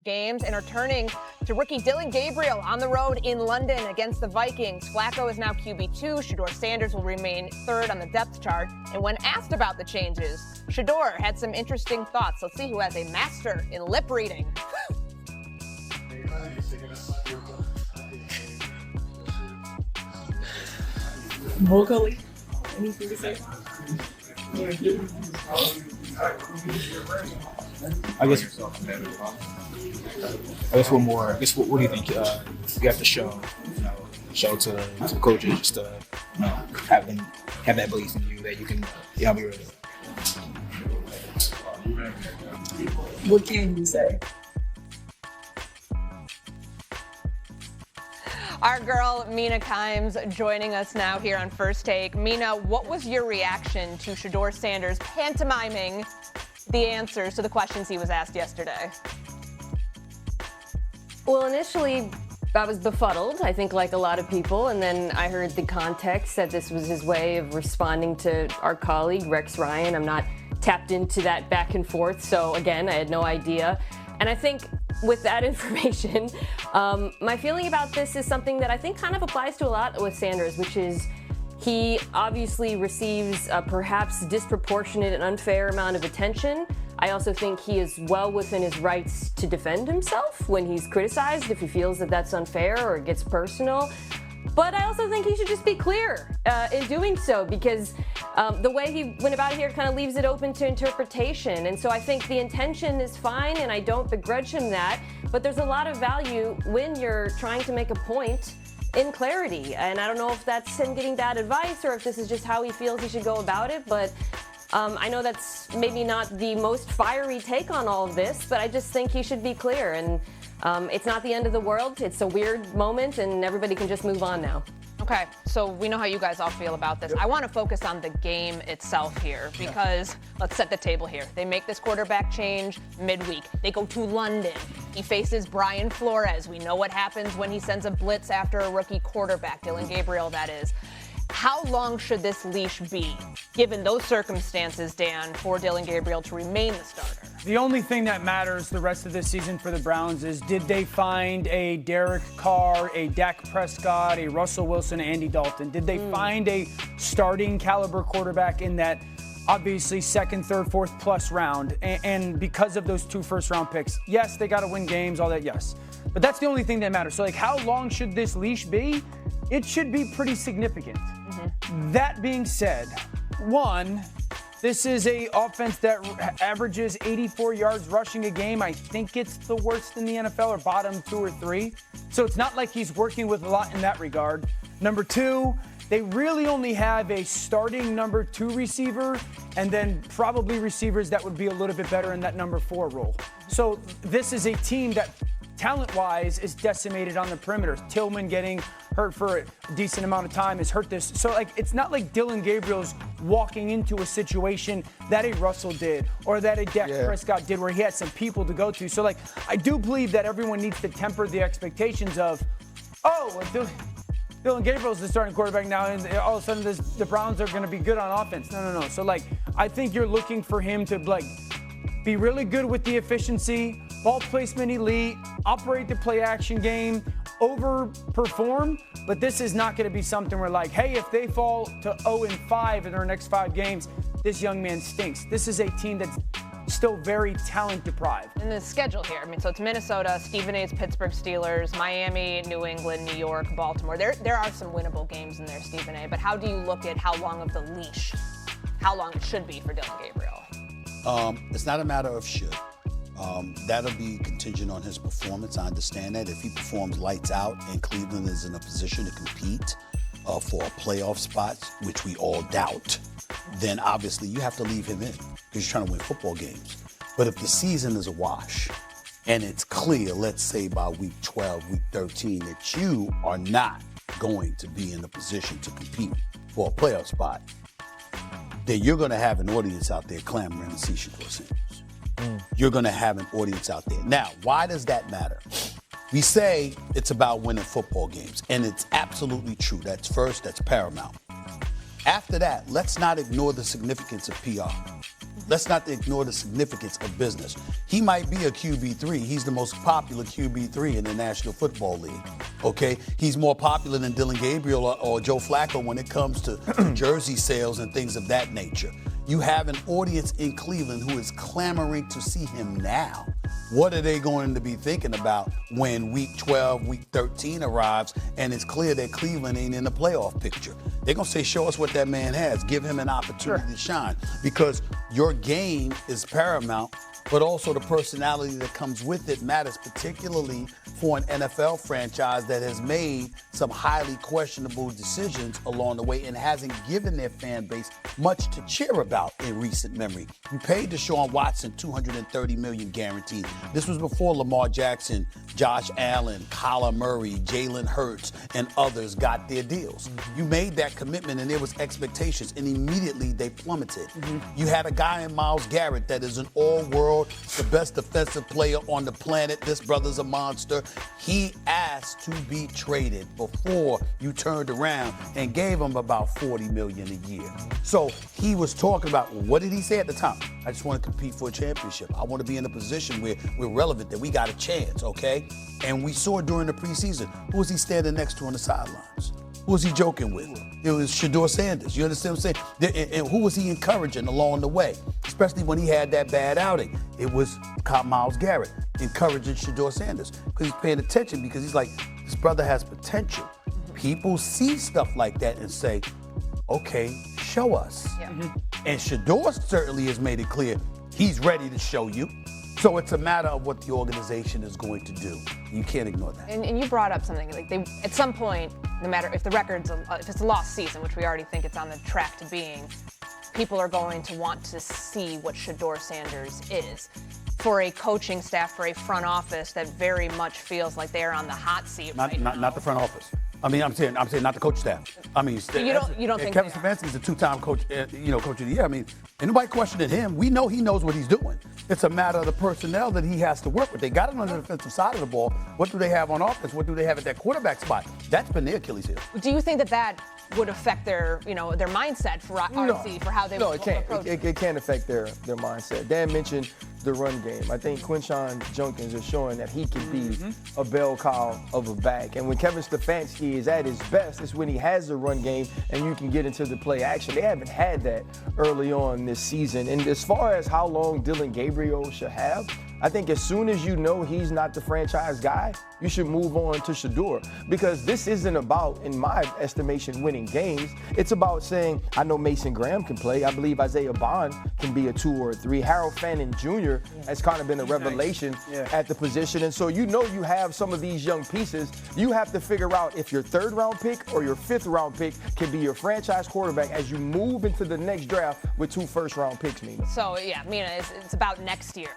games and are turning to rookie Dillon Gabriel on the road in London against the Vikings. Flacco is now QB2. Shedeur Sanders will remain third on the depth chart. And when asked about the changes, Shedeur had some interesting thoughts. Let's see who has a master in lip reading. Vocally, anything to say? I guess what do you think you have to show to the coaches just to have that belief in you that you can be ready? What can you say? Our girl, Mina Kimes, joining us now here on First Take. Mina, what was your reaction to Shedeur Sanders pantomiming the answers to the questions he was asked yesterday? Well, initially, I was befuddled, I think like a lot of people, and then I heard the context that this was his way of responding to our colleague, Rex Ryan. I'm not tapped into that back and forth, so again, I had no idea. And I think with that information, my feeling about this is something that I think kind of applies to a lot with Sanders, which is he obviously receives a perhaps disproportionate and unfair amount of attention. I also think he is well within his rights to defend himself when he's criticized, if he feels that that's unfair or it gets personal. But I also think he should just be clear in doing so, because the way he went about it here kind of leaves it open to interpretation. And so I think the intention is fine, and I don't begrudge him that. But there's a lot of value when you're trying to make a point in clarity. And I don't know if that's him getting bad advice or if this is just how he feels he should go about it. But I know that's maybe not the most fiery take on all of this, but I just think he should be clear. And it's not the end of the world. It's a weird moment, and everybody can just move on now. Okay, so we know how you guys all feel about this. I want to focus on the game itself here because let's set the table here. They make this quarterback change midweek. They go to London. He faces Brian Flores. We know what happens when he sends a blitz after a rookie quarterback, Dillon Gabriel, that is. How long should this leash be, given those circumstances, Dan, for Dillon Gabriel to remain the starter? The only thing that matters the rest of this season for the Browns is, did they find a Derek Carr, a Dak Prescott, a Russell Wilson, Andy Dalton? Did they find a starting caliber quarterback in that obviously second, third, fourth plus round? And because of those 2 first-round picks, yes, they got to win games, all that, yes. But that's the only thing that matters. So, how long should this leash be? It should be pretty significant. That being said, one, this is a offense that averages 84 yards rushing a game. I think it's the worst in the NFL, or bottom 2 or 3. So it's not like he's working with a lot in that regard. Number 2, they really only have a starting number 2 receiver, and then probably receivers that would be a little bit better in that number 4 role. So this is a team that talent-wise is decimated on the perimeter. Tillman getting hurt for a decent amount of time has hurt this. So, it's not like Dillon Gabriel's walking into a situation that a Russell did or that a Dak Prescott did where he had some people to go to. So, I do believe that everyone needs to temper the expectations of, Dillon Gabriel's the starting quarterback now, and all of a sudden the Browns are going to be good on offense. No. So, I think you're looking for him to, be really good with the efficiency, ball placement elite, operate the play action game, overperform. But this is not going to be something where hey, if they fall to 0-5 in their next 5 games, this young man stinks. This is a team that's still very talent deprived. And the schedule here, so it's Minnesota, Stephen A's Pittsburgh Steelers, Miami, New England, New York, Baltimore. There are some winnable games in there, Stephen A. But how do you look at how long of the leash, how long it should be for Dillon Gabriel? It's not a matter of should. That'll be contingent on his performance. I understand that. If he performs lights out and Cleveland is in a position to compete for a playoff spot, which we all doubt, then obviously you have to leave him in because you're trying to win football games. But if the season is a wash and it's clear, let's say by week 12, week 13, that you are not going to be in a position to compete for a playoff spot, then you're going to have an audience out there clamoring to see Shedeur Sanders. You're going to have an audience out there. Now, why does that matter? We say it's about winning football games, and it's absolutely true. That's first, that's paramount. After that, let's not ignore the significance of PR. Let's not ignore the significance of business. He might be a QB3. He's the most popular QB3 in the National Football League. Okay? He's more popular than Dylan Gabriel or Joe Flacco when it comes to jersey sales and things of that nature. You have an audience in Cleveland who is clamoring to see him now. What are they going to be thinking about when week 12, week 13 arrives and it's clear that Cleveland ain't in the playoff picture? They're going to say, show us what that man has. Give him an opportunity to shine, because your game is paramount, but also the personality that comes with it matters, particularly for an NFL franchise that has made some highly questionable decisions along the way and hasn't given their fan base much to cheer about in recent memory. You paid Deshaun Watson $230 million guaranteed. This was before Lamar Jackson, Josh Allen, Kyler Murray, Jalen Hurts, and others got their deals. You made that commitment and there was expectations, and immediately they plummeted. You had a guy in Myles Garrett that is an all-world, the best defensive player on the planet. This brother's a monster. He asked to be traded before you turned around and gave him about $40 million a year. So he was talking about, what did he say at the time? I just want to compete for a championship. I want to be in a position where we're relevant, that we got a chance, okay? And we saw during the preseason, who was he standing next to on the sidelines? Who was he joking with? It was Shedeur Sanders. You understand what I'm saying? And who was he encouraging along the way? Especially when he had that bad outing. It was Myles Garrett encouraging Shedeur Sanders, because he's paying attention, because he's like, this brother has potential. People see stuff like that and say, okay, show us. And Shedeur certainly has made it clear he's ready to show you. So it's a matter of what the organization is going to do. You can't ignore that. And you brought up something, like they, at some point, no matter if the record's, if it's a lost season, which we already think it's on the track to being, people are going to want to see what Shedeur Sanders is. For a coaching staff, for a front office that very much feels like they're on the hot seat right now. Not the front office. I mean, I'm saying not the coach staff. I mean, you don't think Kevin Stefanski's a two-time coach, coach of the year. I mean, ain't nobody questioning him. We know he knows what he's doing. It's a matter of the personnel that he has to work with. They got it on the defensive side of the ball. What do they have on offense? What do they have at that quarterback spot? That's been their Achilles heel. Do you think that would affect their, their mindset for RC, for how they would approach it? It can't affect their mindset. Dan mentioned the run game. I think Quinshon Judkins is showing that he can be a bell cow of a back. And when Kevin Stefanski is at his best, it's when he has the run game and you can get into the play action. They haven't had that early on this season. And as far as how long Dylan Gabriel should have, I think as soon as you know he's not the franchise guy, you should move on to Shedeur, because this isn't about, in my estimation, winning games. It's about saying, I know Mason Graham can play. I believe Isaiah Bond can be a 2 or a 3. Harold Fannin Jr. has kind of been a revelation at the position. And so you have some of these young pieces. You have to figure out if your 3rd round pick or your 5th round pick can be your franchise quarterback as you move into the next draft with 2 first round picks, Mina. So, Mina, it's about next year.